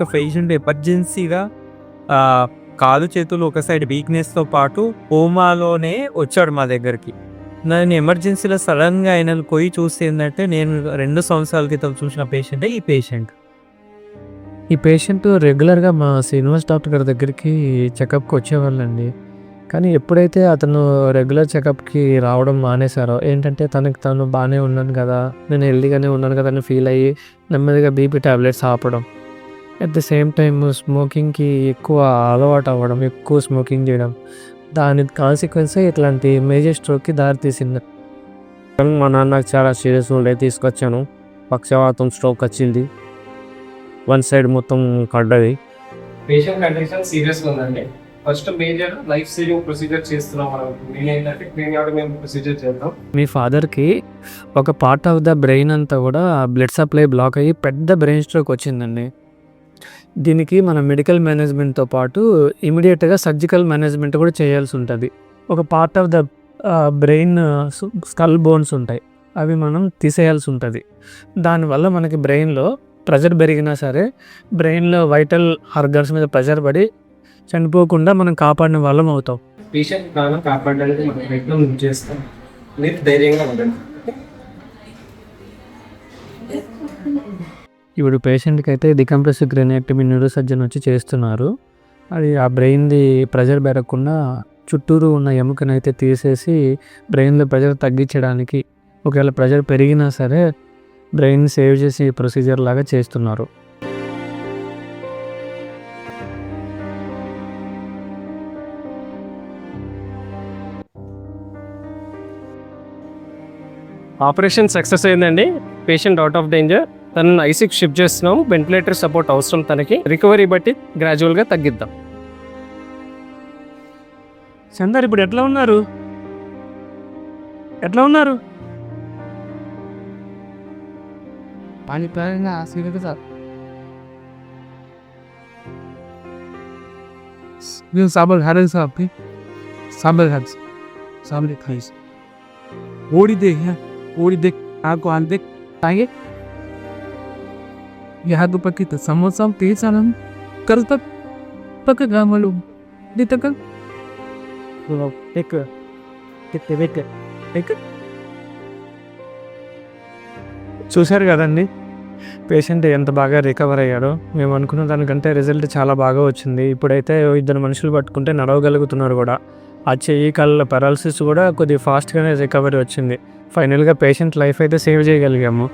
ఒక పేషెంట్ ఎమర్జెన్సీగా కాలు చేతులు ఒక సైడ్ వీక్నెస్తో పాటు కోమాలోనే వచ్చాడు మా దగ్గరికి. నేను ఎమర్జెన్సీలో సడన్గా ఆయనను పోయి చూస్తే ఏంటంటే నేను 2 సంవత్సరాల క్రితం చూసిన పేషెంటే ఈ పేషెంట్. ఈ పేషెంట్ రెగ్యులర్గా మా శ్రీనివాస్ డాక్టర్ గారి దగ్గరికి చెకప్కి వచ్చేవాళ్ళండి. కానీ ఎప్పుడైతే అతను రెగ్యులర్ చెకప్కి రావడం మానేశారో, ఏంటంటే తనకి తను బాగానే ఉన్నాను కదా, నేను హెల్దీగానే ఉన్నాను కదా అని ఫీల్ అయ్యి నెమ్మదిగా బీపీ టాబ్లెట్స్ ఆపడం, అట్ ద సేమ్ టైమ్ స్మోకింగ్కి ఎక్కువ అలవాటు అవ్వడం, ఎక్కువ స్మోకింగ్ చేయడం, దాని కాన్సిక్వెన్సే ఇట్లాంటి మేజర్ స్ట్రోక్కి దారితీసింది. మా నాన్నకు చాలా సీరియస్ ఉండే తీసుకొచ్చాను. పక్షవాతం స్ట్రోక్ వచ్చింది, వన్ సైడ్ మొత్తం కడ్డది. పేషెంట్ కండిషన్ సీరియస్గా ఉందండి. First major life saving procedure చేస్తున్నాం మనం. ఏంటంటే క్రేనియోటమీ ప్రొసీజర్ చేద్దాం. మీ ఫాదర్కి ఒక పార్ట్ ఆఫ్ ద బ్రెయిన్ అంతా కూడా బ్లడ్ సప్లై బ్లాక్ అయ్యి పెద్ద బ్రెయిన్ స్ట్రోక్ వచ్చిందండి. దీనికి మన మెడికల్ మేనేజ్మెంట్తో పాటు ఇమీడియట్గా సర్జికల్ మేనేజ్మెంట్ కూడా చేయాల్సి ఉంటుంది. ఒక part of the brain skull bones ఉంటాయి, అవి మనం తీసేయాల్సి ఉంటుంది. దానివల్ల మనకి బ్రెయిన్లో ప్రెషర్ పెరిగినా సరే బ్రెయిన్లో వైటల్ ఆర్గన్స్ మీద ప్రెషర్ పడి చనిపోకుండా మనం కాపాడిన వాళ్ళం అవుతాం. పేషెంట్ ప్రాణం కాపాడడానికి మనం ప్రయత్నం చేస్తాం. మీరు ధైర్యంగా ఉండండి. ఇప్పుడు పేషెంట్కి అయితే డికంప్రెసివ్ క్రేనియోటమీ న్యూరో సర్జన్ వచ్చి చేస్తున్నారు. అది ఆ బ్రెయిన్ది ప్రెషర్ పెరగకుండా చుట్టూరు ఉన్న ఎముకనైతే తీసేసి బ్రెయిన్లో ప్రెషర్ తగ్గించడానికి, ఒకవేళ ప్రెషర్ పెరిగినా సరే బ్రెయిన్ సేవ్ చేసి ప్రొసీజర్ లాగా చేస్తున్నారు. ఆపరేషన్ సక్సెస్ అయిందండి. Patient out of danger. తనను ఐసీకి షిఫ్ట్ చేస్తున్నాం. వెంటిలేటర్ సపోర్ట్ అవసరం తనకి. రికవరీ బట్టి గ్రాడ్యువల్గా తగ్గిద్దాం. చందర్ ఇప్పుడు ఎట్లా ఉన్నారు? पानी पिलाएंगे आसिफ के साथ। ये साबर घर है साहब की साबर घर सामने खाई ओड़ी देख आपको आन देख आएंगे यहाँ तो पक्की तो समोसा तेज सालन कल तक पक्का मालूम दे तक एक చూశారు కదండి పేషెంట్ ఎంత బాగా రికవర్ అయ్యాడో. మేము అనుకున్న దానికంటే రిజల్ట్ చాలా బాగా వచ్చింది. ఇప్పుడైతే 2 మనుషులు పట్టుకుంటే నడవగలుగుతున్నారు కూడా. ఆ చెయ్యి కాళ్ళ పెరాలసిస్ కూడా కొద్దిగా ఫాస్ట్గానే రికవరీ వచ్చింది. ఫైనల్గా పేషెంట్ లైఫ్ అయితే సేవ్ చేయగలిగాము.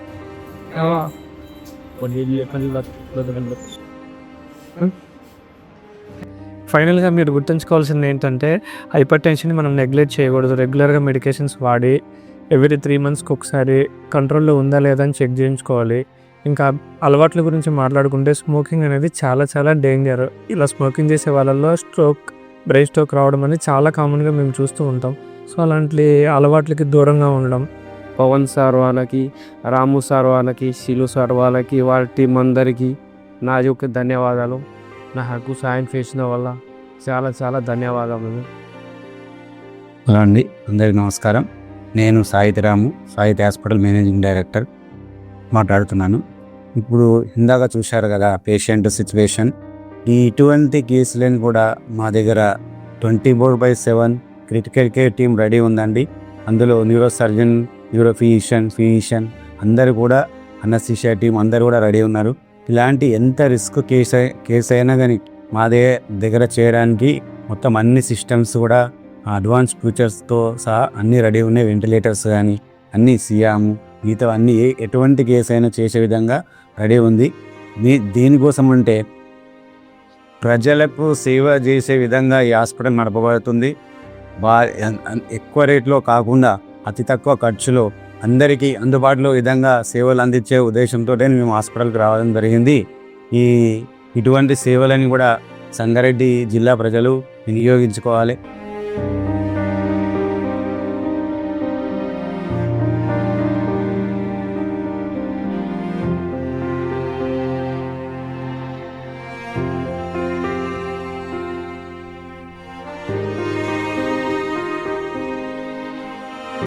ఫైనల్గా మీరు గుర్తుంచుకోవాల్సింది ఏంటంటే హైపర్ టెన్షన్ మనం నెగ్లెక్ట్ చేయకూడదు. రెగ్యులర్గా మెడికేషన్స్ వాడి ఎవ్రీ 3 మంత్స్కి ఒకసారి కంట్రోల్లో ఉందా లేదా అని చెక్ చేయించుకోవాలి. ఇంకా అలవాట్ల గురించి మాట్లాడుకుంటే స్మోకింగ్ అనేది చాలా చాలా డేంజర్. ఇలా స్మోకింగ్ చేసే వాళ్ళల్లో బ్రెయిన్ స్ట్రోక్ రావడం అనేది చాలా కామన్గా మేము చూస్తూ ఉంటాం. సో అలాంటి అలవాట్లకి దూరంగా ఉండడం. పవన్ సార్ వాళ్ళకి, రాము సార్ వాళ్ళకి, శిలు సార్ వాళ్ళకి, వాళ్ళ టీం అందరికీ నా యొక్క ధన్యవాదాలు. నాకు సాయం చేసిన వల్ల చాలా చాలా ధన్యవాదాలు. హలో అండి, అందరికీ నమస్కారం. నేను Sairam, Saith hospital managing director మాట్లాడుతున్నాను. ఇప్పుడు ఇందాక చూశారు కదా పేషెంట్ సిచ్యువేషన్. ఇటువంటి కేసులను కూడా మా దగ్గర 24/7 క్రిటికల్ కేర్ టీం రెడీ ఉందండి. అందులో న్యూరో సర్జన్, న్యూరో ఫిజిషియన్ అందరూ కూడా, అనస్థీషియా టీం అందరూ కూడా రెడీ ఉన్నారు. ఇలాంటి ఎంత రిస్క్ కేసు అయినా కానీ మా దగ్గర చేయడానికి మొత్తం అన్ని సిస్టమ్స్ కూడా అడ్వాన్స్ ఫీచర్స్తో సహా అన్నీ రెడీ ఉన్నాయి. వెంటిలేటర్స్ కానీ అన్నీ సియాము మిగతా అన్నీ ఎటువంటి కేసు అయినా చేసే విధంగా రెడీ ఉంది. దీనికోసం అంటే ప్రజలకు సేవ చేసే విధంగా ఈ హాస్పిటల్ నడపబడుతుంది. ఎక్కువ రేట్లో కాకుండా అతి తక్కువ ఖర్చులో అందరికీ అందుబాటులో విధంగా సేవలు అందించే ఉద్దేశంతో మేము హాస్పిటల్కి రావడం జరిగింది. ఇటువంటి సేవలని కూడా సంగారెడ్డి జిల్లా ప్రజలు వినియోగించుకోవాలి.